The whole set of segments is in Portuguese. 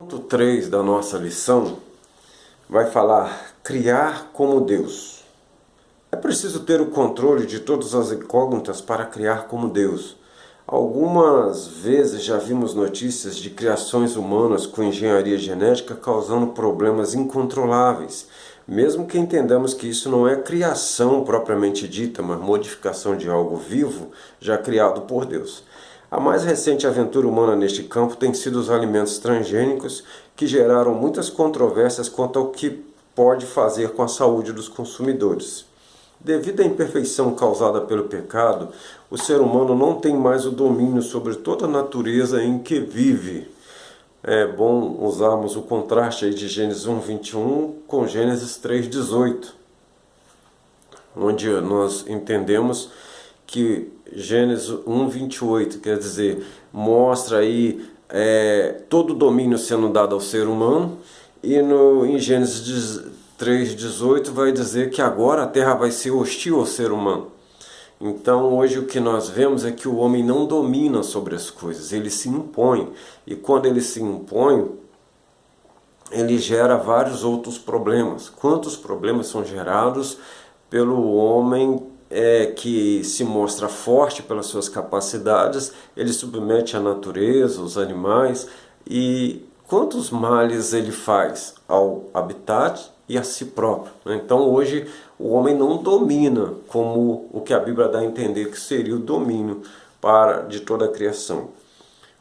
Ponto 3 da nossa lição vai falar criar como Deus. É preciso ter o controle de todas as incógnitas para criar como Deus. Algumas vezes já vimos notícias de criações humanas com engenharia genética causando problemas incontroláveis, mesmo que entendamos que isso não é criação propriamente dita, mas modificação de algo vivo já criado por Deus. A mais recente aventura humana neste campo tem sido os alimentos transgênicos, que geraram muitas controvérsias quanto ao que pode fazer com a saúde dos consumidores. Devido à imperfeição causada pelo pecado, o ser humano não tem mais o domínio sobre toda a natureza em que vive. É bom usarmos o contraste aí de Gênesis 1:21 com Gênesis 3:18, onde nós entendemos que Gênesis 1:28, quer dizer, mostra aí todo o domínio sendo dado ao ser humano, e em Gênesis 3:18 vai dizer que agora a terra vai ser hostil ao ser humano. Então hoje o que nós vemos é que o homem não domina sobre as coisas, ele se impõe, e quando ele se impõe, ele gera vários outros problemas. Quantos problemas são gerados pelo homem que se mostra forte pelas suas capacidades, ele submete a natureza, os animais, e quantos males ele faz ao habitat e a si próprio. Então hoje o homem não domina como o que a Bíblia dá a entender que seria o domínio de toda a criação.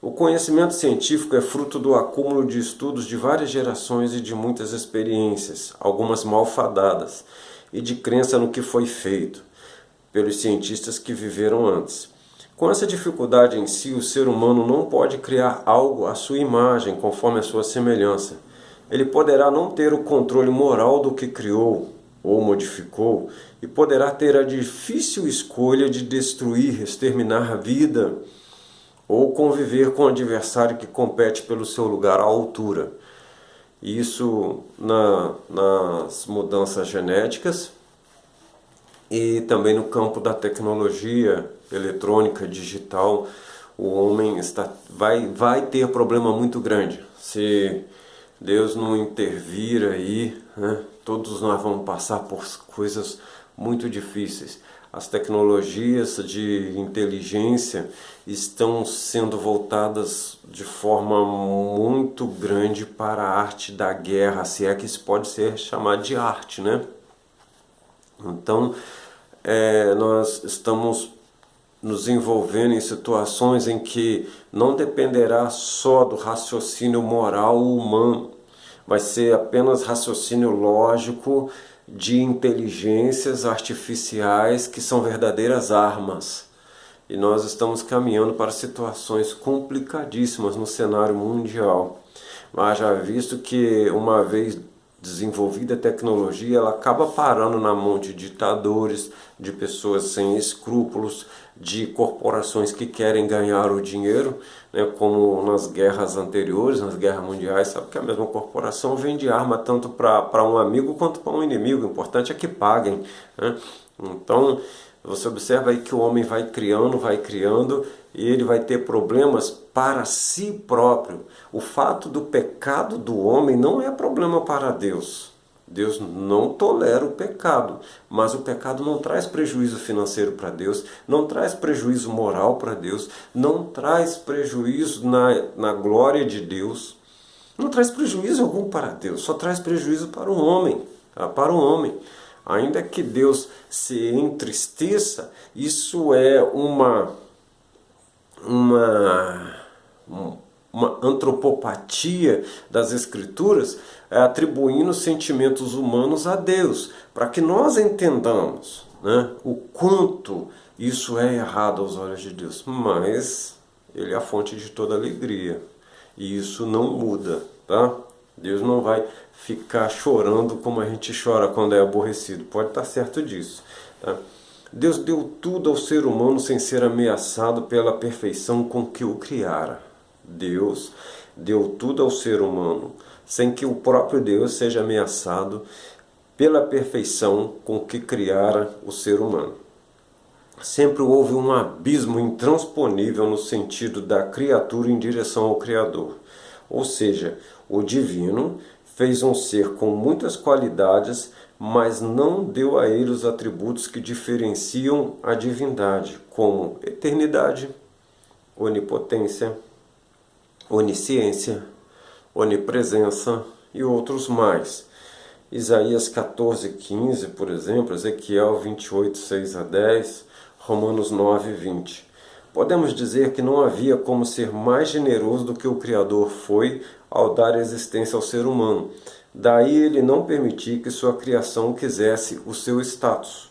O conhecimento científico é fruto do acúmulo de estudos de várias gerações e de muitas experiências, algumas malfadadas, e de crença no que foi feito pelos cientistas que viveram antes. Com essa dificuldade em si, o ser humano não pode criar algo à sua imagem, conforme a sua semelhança. Ele poderá não ter o controle moral do que criou ou modificou, e poderá ter a difícil escolha de destruir, exterminar a vida, ou conviver com o adversário que compete pelo seu lugar à altura. Isso nas mudanças genéticas, e também no campo da tecnologia eletrônica, digital, o homem vai ter problema muito grande. Se Deus não intervir aí, todos nós vamos passar por coisas muito difíceis. As tecnologias de inteligência estão sendo voltadas de forma muito grande para a arte da guerra, se é que isso pode ser chamado de arte, né? Então, nós estamos nos envolvendo em situações em que não dependerá só do raciocínio moral humano, vai ser apenas raciocínio lógico de inteligências artificiais que são verdadeiras armas. E nós estamos caminhando para situações complicadíssimas no cenário mundial. Mas já visto que uma vez desenvolvida a tecnologia, ela acaba parando na mão de ditadores, de pessoas sem escrúpulos, de corporações que querem ganhar o dinheiro, né, como nas guerras anteriores, nas guerras mundiais, sabe que a mesma corporação vende arma tanto para um amigo quanto para um inimigo, o importante é que paguem, né? Então, você observa aí que o homem vai criando, e ele vai ter problemas para si próprio. O fato do pecado do homem não é problema para Deus. Deus não tolera o pecado, mas o pecado não traz prejuízo financeiro para Deus, não traz prejuízo moral para Deus, não traz prejuízo na glória de Deus, não traz prejuízo algum para Deus, só traz prejuízo para o homem, tá? Para o homem. Ainda que Deus se entristeça, isso é uma antropopatia das Escrituras, atribuindo sentimentos humanos a Deus, para que nós entendamos, né, o quanto isso é errado aos olhos de Deus. Mas Ele é a fonte de toda alegria, e isso não muda, tá? Deus não vai ficar chorando como a gente chora quando é aborrecido, pode estar certo disso, tá? Deus deu tudo ao ser humano sem ser ameaçado pela perfeição com que o criara. Deus deu tudo ao ser humano sem que o próprio Deus seja ameaçado pela perfeição com que criara o ser humano. Sempre houve um abismo intransponível no sentido da criatura em direção ao Criador. Ou seja, O divino fez um ser com muitas qualidades, mas não deu a ele os atributos que diferenciam a divindade, como eternidade, onipotência, onisciência, onipresença e outros mais. Isaías 14:15, por exemplo, Ezequiel 28, 6 a 10, Romanos 9, 20. Podemos dizer que não havia como ser mais generoso do que o Criador foi ao dar existência ao ser humano. Daí ele não permitir que sua criação quisesse o seu status.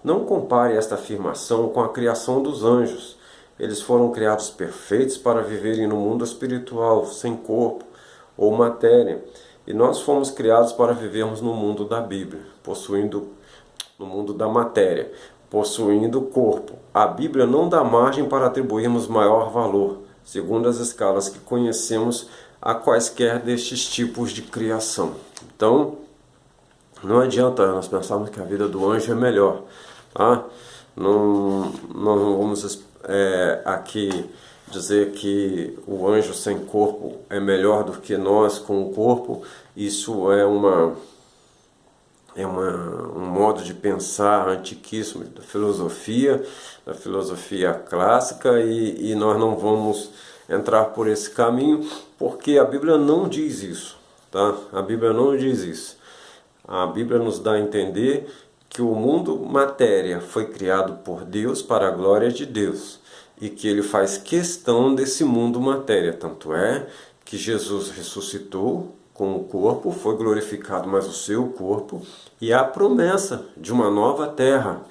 Não compare esta afirmação com a criação dos anjos. Eles foram criados perfeitos para viverem no mundo espiritual, sem corpo ou matéria. E nós fomos criados para vivermos no mundo da Bíblia, no mundo da matéria, possuindo corpo. A Bíblia não dá margem para atribuirmos maior valor, segundo as escalas que conhecemos, a quaisquer destes tipos de criação. Então, não adianta nós pensarmos que a vida do anjo é melhor. Tá? Não vamos aqui dizer que o anjo sem corpo é melhor do que nós com o corpo. Isso é um modo de pensar antiquíssimo da filosofia clássica, e nós não vamos entrar por esse caminho, porque a Bíblia não diz isso. Tá? A Bíblia não diz isso. A Bíblia nos dá a entender que o mundo matéria foi criado por Deus para a glória de Deus, e que ele faz questão desse mundo matéria. Tanto é que Jesus ressuscitou com o corpo, foi glorificado mais o seu corpo, e há a promessa de uma nova terra.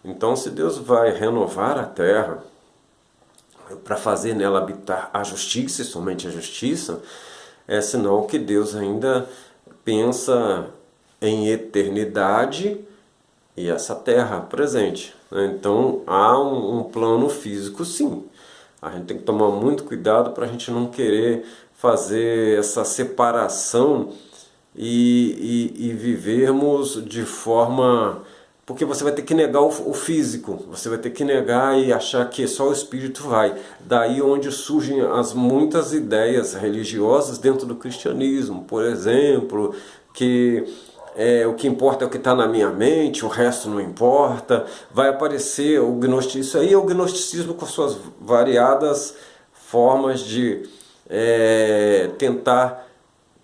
Então, se Deus vai renovar a terra para fazer nela habitar a justiça e somente a justiça, é sinal que Deus ainda pensa em eternidade e essa terra presente. Então há um plano físico, sim. A gente tem que tomar muito cuidado para a gente não querer fazer essa separação e vivermos de forma... Porque você vai ter que negar o físico, você vai ter que negar e achar que só o espírito vai. Daí onde surgem as muitas ideias religiosas dentro do cristianismo. Por exemplo, que o que importa é o que está na minha mente, o resto não importa. Vai aparecer o gnosticismo. Isso aí é o gnosticismo com suas variadas formas de tentar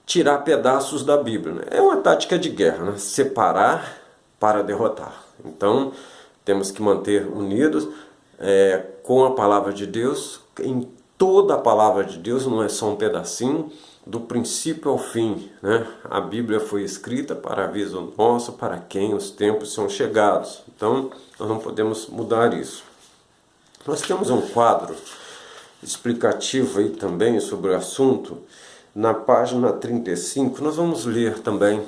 tirar pedaços da Bíblia, né? É uma tática de guerra, né? Separar para derrotar. Então, temos que manter unidos com a palavra de Deus, em toda a palavra de Deus, não é só um pedacinho, do princípio ao fim, né? A Bíblia foi escrita para aviso nosso, para quem os tempos são chegados. Então, nós não podemos mudar isso. Nós temos um quadro explicativo aí também sobre o assunto, na página 35, nós vamos ler também,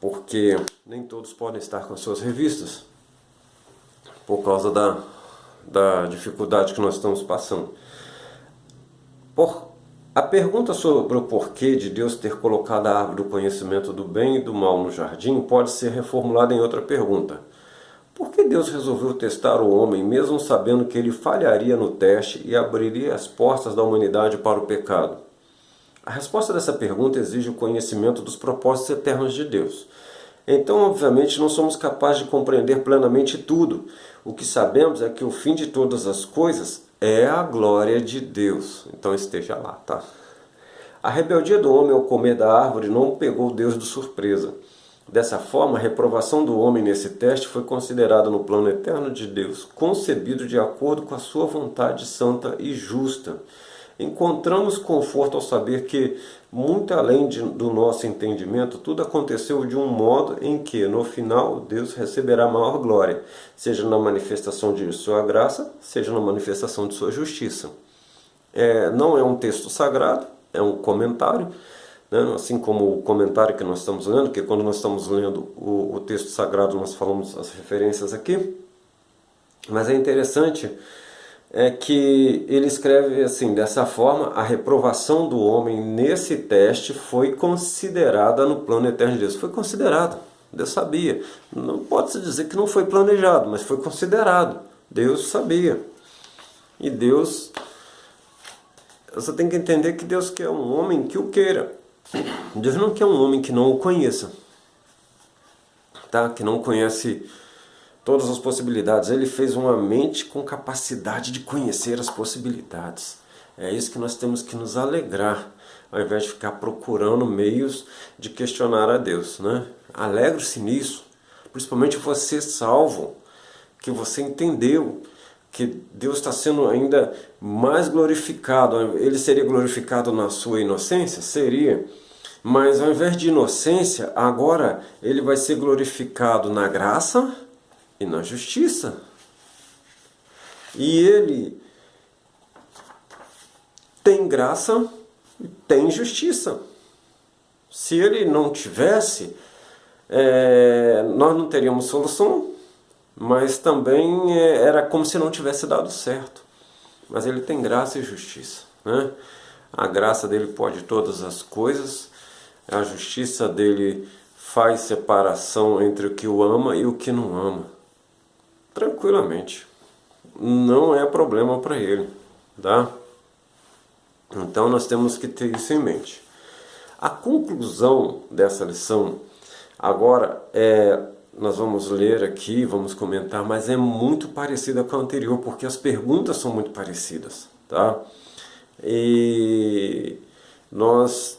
porque nem todos podem estar com as suas revistas, por causa da dificuldade que nós estamos passando. A pergunta sobre o porquê de Deus ter colocado a árvore do conhecimento do bem e do mal no jardim pode ser reformulada em outra pergunta. Por que Deus resolveu testar o homem, mesmo sabendo que ele falharia no teste e abriria as portas da humanidade para o pecado? A resposta dessa pergunta exige o conhecimento dos propósitos eternos de Deus. Então, obviamente, não somos capazes de compreender plenamente tudo. O que sabemos é que o fim de todas as coisas é a glória de Deus. Então esteja lá, tá? A rebeldia do homem ao comer da árvore não pegou Deus de surpresa. Dessa forma, a reprovação do homem nesse teste foi considerada no plano eterno de Deus, concebido de acordo com a sua vontade santa e justa. Encontramos conforto ao saber que, muito além do nosso entendimento, tudo aconteceu de um modo em que, no final, Deus receberá maior glória, seja na manifestação de sua graça, seja na manifestação de sua justiça. Não é um texto sagrado, é um comentário, né? Assim como o comentário que nós estamos lendo, que quando nós estamos lendo o texto sagrado nós falamos as referências aqui, mas é interessante que ele escreve assim, dessa forma, a reprovação do homem nesse teste foi considerada no plano eterno de Deus. Foi considerado, Deus sabia. Não pode-se dizer que não foi planejado, mas foi considerado. Deus sabia. E Deus... Você tem que entender que Deus quer um homem que o queira. Deus não quer um homem que não o conheça, tá? Que não conhece todas as possibilidades. Ele fez uma mente com capacidade de conhecer as possibilidades. É isso que nós temos que nos alegrar, ao invés de ficar procurando meios de questionar a Deus, né? Alegre-se nisso, principalmente você salvo, que você entendeu que Deus está sendo ainda mais glorificado. Ele seria glorificado na sua inocência? Seria. Mas ao invés de inocência, agora ele vai ser glorificado na graça e na justiça. E ele tem graça e tem justiça. Se ele não tivesse, nós não teríamos solução, mas também era como se não tivesse dado certo. Mas ele tem graça e justiça, né? A graça dele pode todas as coisas, a justiça dele faz separação entre o que o ama e o que não ama. Tranquilamente. Não é problema para ele, tá? Então nós temos que ter isso em mente. A conclusão dessa lição, agora, nós vamos ler aqui, vamos comentar, mas é muito parecida com a anterior, porque as perguntas são muito parecidas, tá? E nós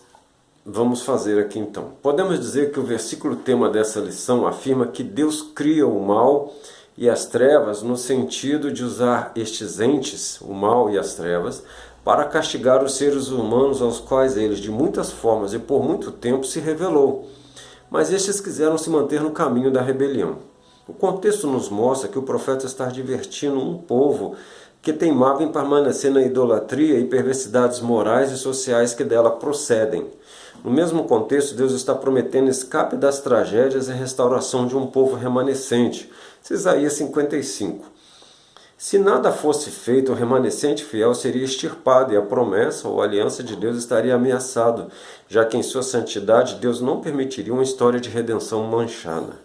vamos fazer aqui então. Podemos dizer que o versículo tema dessa lição afirma que Deus cria o mal e as trevas no sentido de usar estes entes, o mal e as trevas, para castigar os seres humanos aos quais eles, de muitas formas e por muito tempo, se revelou. Mas estes quiseram se manter no caminho da rebelião. O contexto nos mostra que o profeta está advertindo um povo que teimava em permanecer na idolatria e perversidades morais e sociais que dela procedem. No mesmo contexto, Deus está prometendo escape das tragédias e restauração de um povo remanescente. Isaías 55. Se nada fosse feito, o remanescente fiel seria extirpado e a promessa ou a aliança de Deus estaria ameaçado, já que em sua santidade Deus não permitiria uma história de redenção manchada.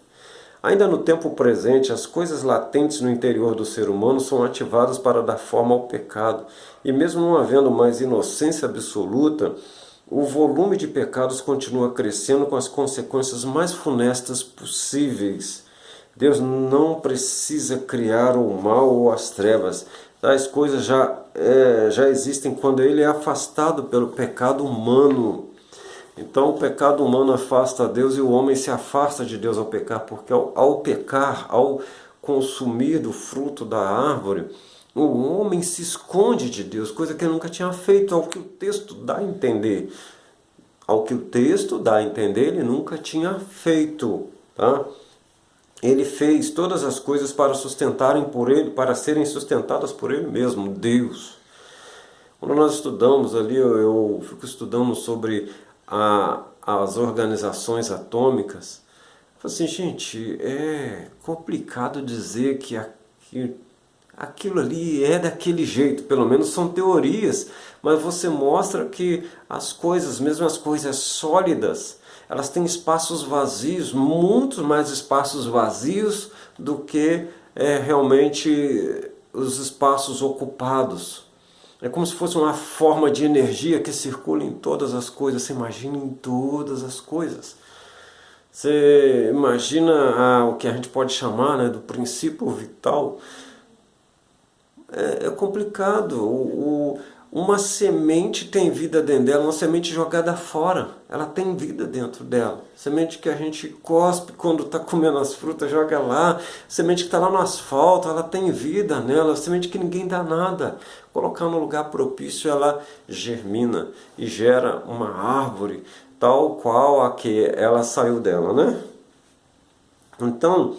Ainda no tempo presente, as coisas latentes no interior do ser humano são ativadas para dar forma ao pecado, e mesmo não havendo mais inocência absoluta, o volume de pecados continua crescendo com as consequências mais funestas possíveis. Deus não precisa criar o mal ou as trevas. Tais coisas já existem quando ele é afastado pelo pecado humano. Então o pecado humano afasta a Deus e o homem se afasta de Deus ao pecar, porque ao pecar, ao consumir do fruto da árvore, o homem se esconde de Deus, coisa que ele nunca tinha feito, ao que o texto dá a entender. Ao que o texto dá a entender, ele nunca tinha feito, tá? Ele fez todas as coisas para sustentarem por ele, para serem sustentadas por ele mesmo, Deus. Quando nós estudamos ali, eu fico estudando sobre as organizações atômicas. Eu falo assim, gente, é complicado dizer que aquilo ali é daquele jeito, pelo menos são teorias, mas você mostra que as coisas, mesmo as coisas sólidas, elas têm espaços vazios, muito mais espaços vazios do que realmente os espaços ocupados. É como se fosse uma forma de energia que circula em todas as coisas. Você imagina em todas as coisas. Você imagina o que a gente pode chamar, né, do princípio vital. É complicado. Uma semente tem vida dentro dela, uma semente jogada fora, ela tem vida dentro dela. Semente que a gente cospe quando está comendo as frutas, joga lá. Semente que está lá no asfalto, ela tem vida nela. Semente que ninguém dá nada. Colocar no lugar propício, ela germina e gera uma árvore, tal qual a que ela saiu dela, né? Então,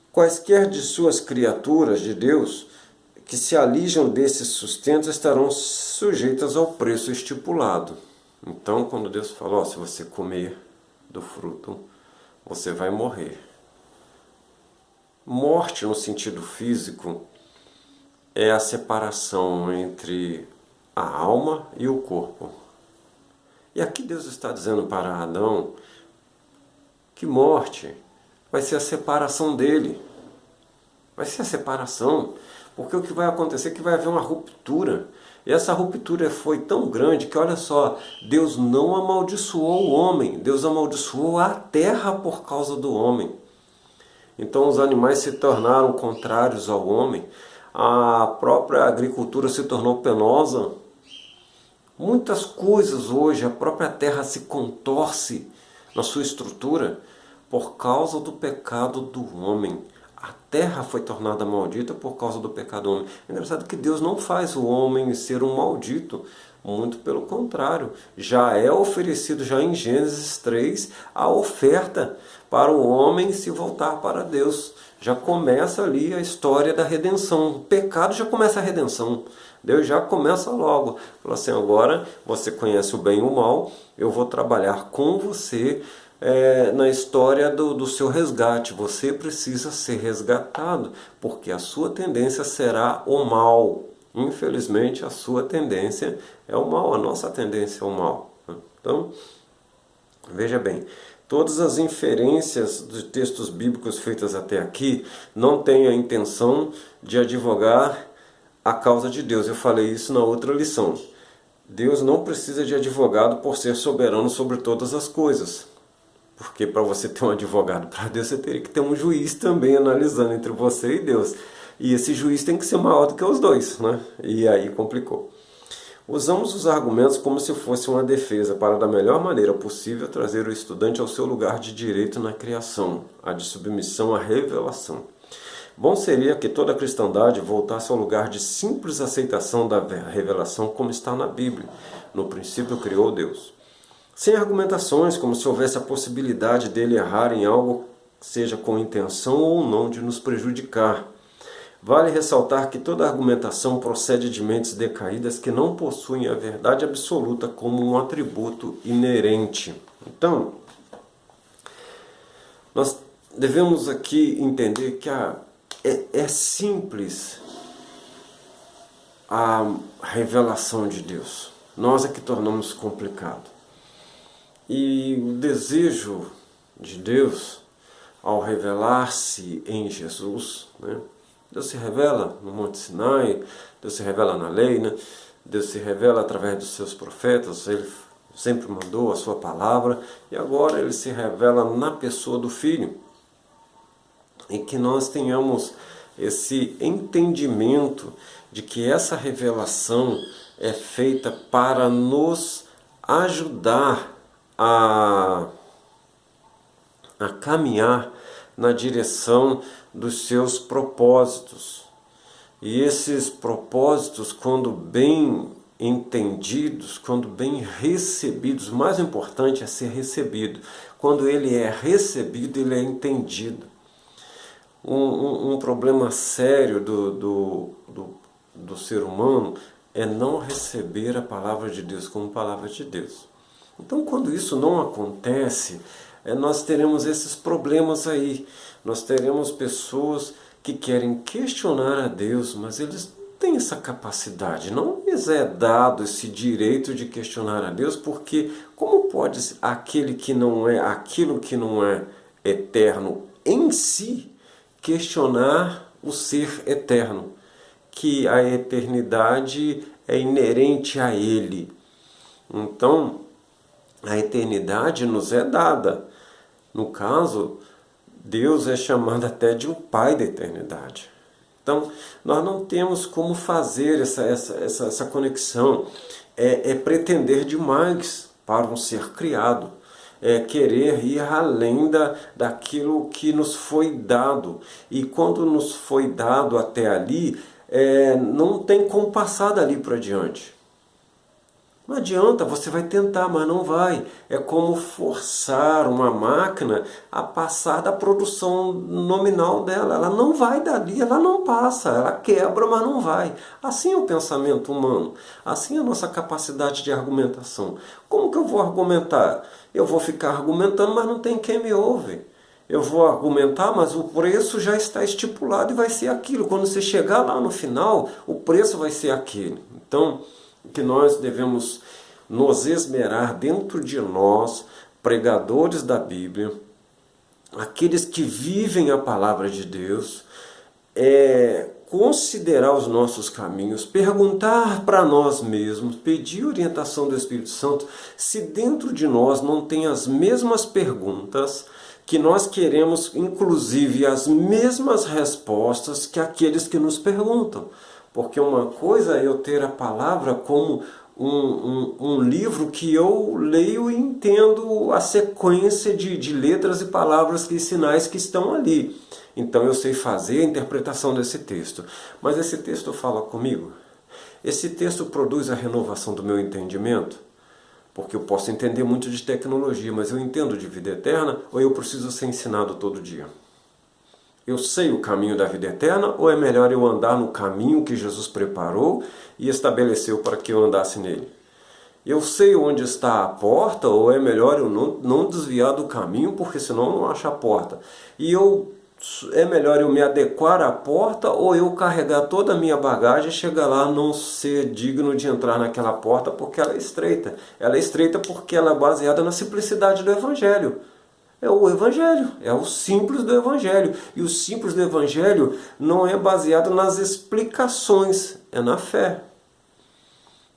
quaisquer de suas criaturas de Deus que se alijam desses sustentos estarão sujeitas ao preço estipulado. Então, quando Deus falou, se você comer do fruto, você vai morrer. Morte no sentido físico é a separação entre a alma e o corpo. E aqui Deus está dizendo para Adão que morte vai ser a separação dele. Vai ser a separação. Porque o que vai acontecer é que vai haver uma ruptura E essa ruptura foi tão grande que, olha só, Deus não amaldiçoou o homem, Deus amaldiçoou a terra por causa do homem. Então os animais se tornaram contrários ao homem, a própria agricultura se tornou penosa. Muitas coisas hoje, a própria terra se contorce na sua estrutura por causa do pecado do homem. A terra foi tornada maldita por causa do pecado do homem. É engraçado que Deus não faz o homem ser um maldito, muito pelo contrário. Já é oferecido, já em Gênesis 3, a oferta para o homem se voltar para Deus. Já começa ali a história da redenção. O pecado já começa a redenção. Deus já começa logo. Fala assim, agora você conhece o bem e o mal, eu vou trabalhar com você na história do seu resgate. Você precisa ser resgatado, porque a sua tendência será o mal. Infelizmente, a sua tendência é o mal, a nossa tendência é o mal. Então, veja bem, todas as inferências dos textos bíblicos feitas até aqui não têm a intenção de advogar a causa de Deus. Eu falei isso na outra lição. Deus não precisa de advogado por ser soberano sobre todas as coisas. Porque para você ter um advogado para Deus, você teria que ter um juiz também analisando entre você e Deus. E esse juiz tem que ser maior do que os dois, né? E aí complicou. Usamos os argumentos como se fosse uma defesa para, da melhor maneira possível, trazer o estudante ao seu lugar de direito na criação, a de submissão à revelação. Bom seria que toda a cristandade voltasse ao lugar de simples aceitação da revelação como está na Bíblia. No princípio criou Deus. Sem argumentações, como se houvesse a possibilidade dele errar em algo, seja com intenção ou não de nos prejudicar. Vale ressaltar que toda argumentação procede de mentes decaídas que não possuem a verdade absoluta como um atributo inerente. Então, nós devemos aqui entender que é simples a revelação de Deus. Nós é que tornamos complicado. E o desejo de Deus, ao revelar-se em Jesus, né? Deus se revela no Monte Sinai, Deus se revela na lei, né? Deus se revela através dos seus profetas, Ele sempre mandou a sua palavra, e agora Ele se revela na pessoa do Filho. E que nós tenhamos esse entendimento de que essa revelação é feita para nos ajudar a caminhar na direção dos seus propósitos. E esses propósitos, quando bem entendidos, quando bem recebidos, o mais importante é ser recebido. Quando ele é recebido, ele é entendido. Um problema sério do ser humano é não receber a palavra de Deus como palavra de Deus. Então, quando isso não acontece, nós teremos esses problemas aí. Nós teremos pessoas que querem questionar a Deus, mas eles têm essa capacidade. Não lhes é dado esse direito de questionar a Deus, porque como pode aquilo que não é eterno em si questionar o ser eterno, que a eternidade é inerente a ele. Então, a eternidade nos é dada. No caso, Deus é chamado até de um pai da eternidade. Então, nós não temos como fazer essa conexão. É pretender demais para um ser criado. É querer ir além daquilo que nos foi dado. E quando nos foi dado até ali, não tem como passar dali para diante. Não adianta, você vai tentar, mas não vai. É como forçar uma máquina a passar da produção nominal dela. Ela não vai dali, ela não passa, ela quebra, mas não vai. Assim é o pensamento humano, assim é a nossa capacidade de argumentação. Como que eu vou argumentar? Eu vou ficar argumentando, mas não tem quem me ouve. Eu vou argumentar, mas o preço já está estipulado e vai ser aquilo. Quando você chegar lá no final, o preço vai ser aquele. Então, que nós devemos nos esmerar dentro de nós, pregadores da Bíblia, aqueles que vivem a palavra de Deus, considerar os nossos caminhos, perguntar para nós mesmos, pedir orientação do Espírito Santo, se dentro de nós não tem as mesmas perguntas, que nós queremos, inclusive, as mesmas respostas que aqueles que nos perguntam. Porque uma coisa é eu ter a palavra como um livro que eu leio e entendo a sequência de letras e palavras e sinais que estão ali. Então eu sei fazer a interpretação desse texto. Mas esse texto fala comigo? Esse texto produz a renovação do meu entendimento? Porque eu posso entender muito de tecnologia, mas eu entendo de vida eterna ou eu preciso ser ensinado todo dia? Eu sei o caminho da vida eterna ou é melhor eu andar no caminho que Jesus preparou e estabeleceu para que eu andasse nele? Eu sei onde está a porta ou é melhor eu não desviar do caminho porque senão eu não acho a porta? É melhor eu me adequar à porta ou eu carregar toda a minha bagagem e chegar lá não ser digno de entrar naquela porta porque ela é estreita? Ela é estreita porque ela é baseada na simplicidade do Evangelho. É o Evangelho, é o simples do Evangelho. E o simples do Evangelho não é baseado nas explicações, é na fé.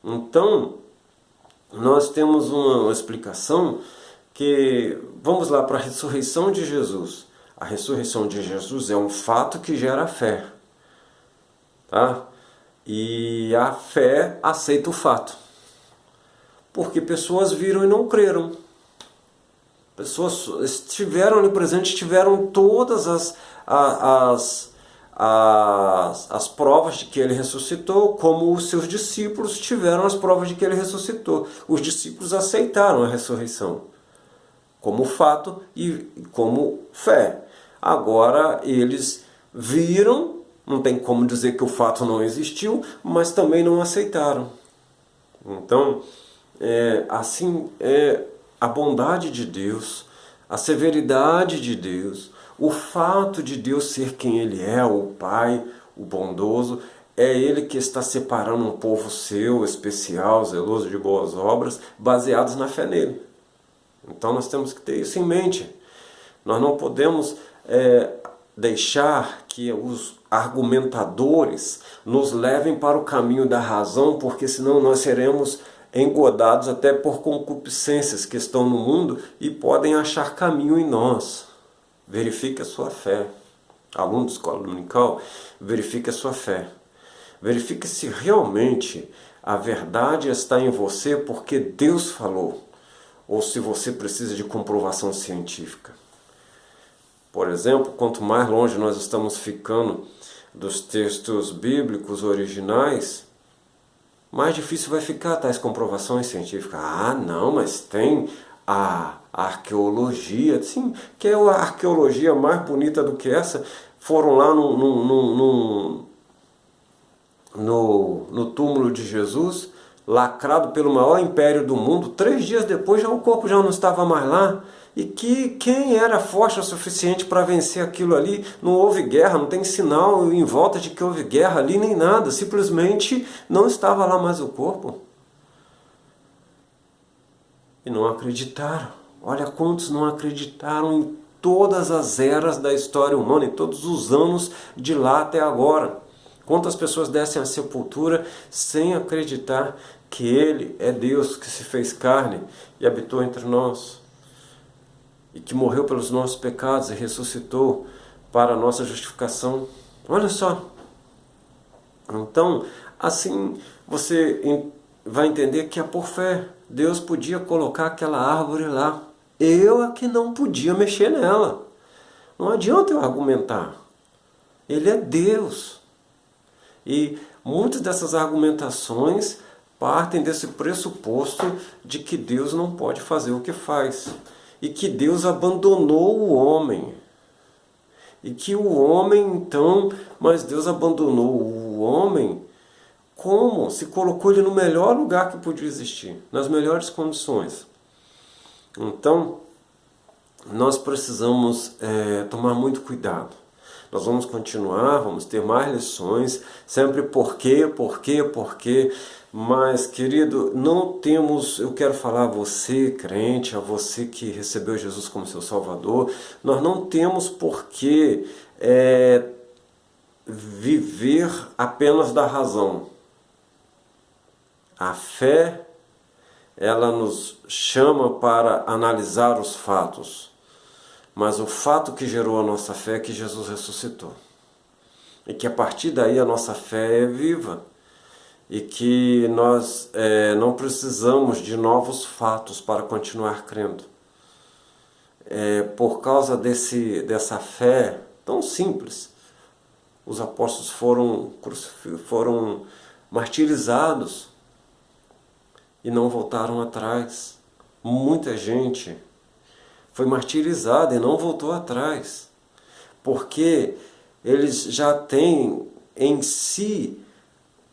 Então, nós temos uma explicação que, vamos lá para a ressurreição de Jesus. A ressurreição de Jesus é um fato que gera fé. Tá? E a fé aceita o fato. Porque pessoas viram e não creram. Pessoas estiveram ali presentes, tiveram todas as provas de que ele ressuscitou, como os seus discípulos tiveram as provas de que ele ressuscitou. Os discípulos aceitaram a ressurreição como fato e como fé. Agora eles viram, não tem como dizer que o fato não existiu, mas também não aceitaram. Então, assim é a bondade de Deus, a severidade de Deus, o fato de Deus ser quem Ele é, o Pai, o bondoso, é Ele que está separando um povo seu, especial, zeloso de boas obras, baseados na fé nele. Então nós temos que ter isso em mente. Nós não podemos deixar que os argumentadores nos levem para o caminho da razão, porque senão nós seremos engodados até por concupiscências que estão no mundo e podem achar caminho em nós. Verifique a sua fé. Aluno de escola dominical, verifique a sua fé. Verifique se realmente a verdade está em você porque Deus falou, ou se você precisa de comprovação científica. Por exemplo, quanto mais longe nós estamos ficando dos textos bíblicos originais, mais difícil vai ficar tais comprovações científicas. Ah, não, mas tem a arqueologia. Sim, que é a arqueologia mais bonita do que essa. Foram lá no túmulo de Jesus, lacrado pelo maior império do mundo. 3 dias depois o corpo já não estava mais lá. E quem era forte o suficiente para vencer aquilo ali? Não houve guerra, não tem sinal em volta de que houve guerra ali, nem nada. Simplesmente não estava lá mais o corpo. E não acreditaram. Olha quantos não acreditaram em todas as eras da história humana, em todos os anos de lá até agora. Quantas pessoas descem à sepultura sem acreditar que Ele é Deus que se fez carne e habitou entre nós. E que morreu pelos nossos pecados e ressuscitou para a nossa justificação. Olha só. Então, assim você vai entender que é por fé. Deus podia colocar aquela árvore lá. Eu é que não podia mexer nela. Não adianta eu argumentar. Ele é Deus. E muitas dessas argumentações partem desse pressuposto de que Deus não pode fazer o que faz. E que Deus abandonou o homem. E que o homem, então, mas Deus abandonou o homem como? Se colocou ele no melhor lugar que podia existir, nas melhores condições. Então, nós precisamos tomar muito cuidado. Nós vamos continuar, vamos ter mais lições, sempre por quê, mas, querido, não temos, eu quero falar a você, crente, a você que recebeu Jesus como seu Salvador, nós não temos por que viver apenas da razão. A fé, ela nos chama para analisar os fatos. Mas o fato que gerou a nossa fé é que Jesus ressuscitou. E que a partir daí a nossa fé é viva. E que nós não precisamos de novos fatos para continuar crendo. Por causa dessa fé tão simples, os apóstolos foram martirizados e não voltaram atrás. Muita gente foi martirizada e não voltou atrás, porque eles já têm em si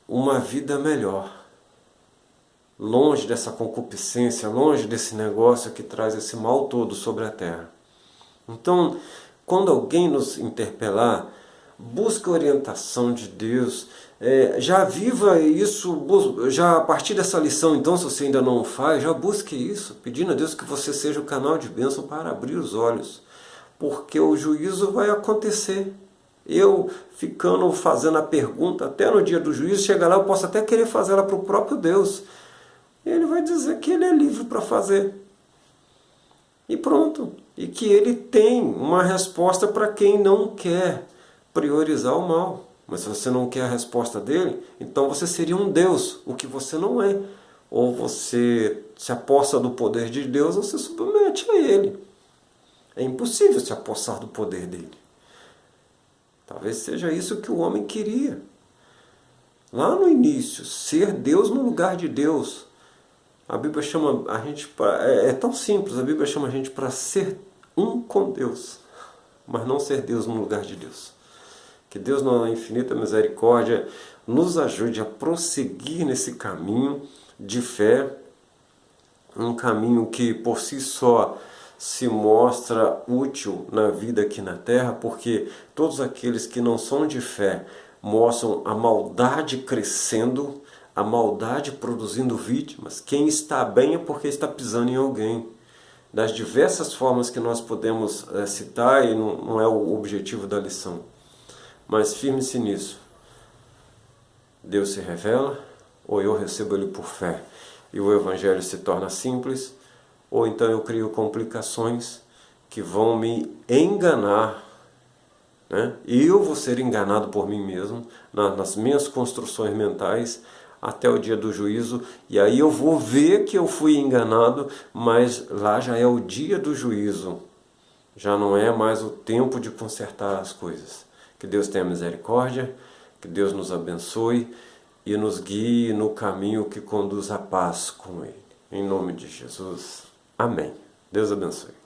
uma vida melhor, longe dessa concupiscência, longe desse negócio que traz esse mal todo sobre a terra. Então, quando alguém nos interpelar, busca a orientação de Deus, já viva isso, já a partir dessa lição, então, se você ainda não o faz, já busque isso, pedindo a Deus que você seja o canal de bênção para abrir os olhos, porque o juízo vai acontecer. Eu ficando fazendo a pergunta, até no dia do juízo, chega lá, eu posso até querer fazer ela para o próprio Deus. Ele vai dizer que ele é livre para fazer. E pronto. E que ele tem uma resposta para quem não quer priorizar o mal. Mas se você não quer a resposta dele, então você seria um Deus, o que você não é. Ou você se aposta do poder de Deus ou se submete a ele. É impossível se apossar do poder dele. Talvez seja isso que o homem queria. Lá no início, ser Deus no lugar de Deus. A Bíblia chama a gente para... É tão simples, a Bíblia chama a gente para ser um com Deus, mas não ser Deus no lugar de Deus. Que Deus, na infinita misericórdia, nos ajude a prosseguir nesse caminho de fé, um caminho que por si só se mostra útil na vida aqui na terra, porque todos aqueles que não são de fé mostram a maldade crescendo, a maldade produzindo vítimas. Quem está bem é porque está pisando em alguém. Das diversas formas que nós podemos citar, e não é o objetivo da lição. Mas firme-se nisso. Deus se revela, ou eu recebo ele por fé, e o Evangelho se torna simples, ou então eu crio complicações que vão me enganar, né? E eu vou ser enganado por mim mesmo, nas minhas construções mentais, até o dia do juízo, e aí eu vou ver que eu fui enganado, mas lá já é o dia do juízo, já não é mais o tempo de consertar as coisas. Que Deus tenha misericórdia, que Deus nos abençoe e nos guie no caminho que conduz à paz com Ele. Em nome de Jesus. Amém. Deus abençoe.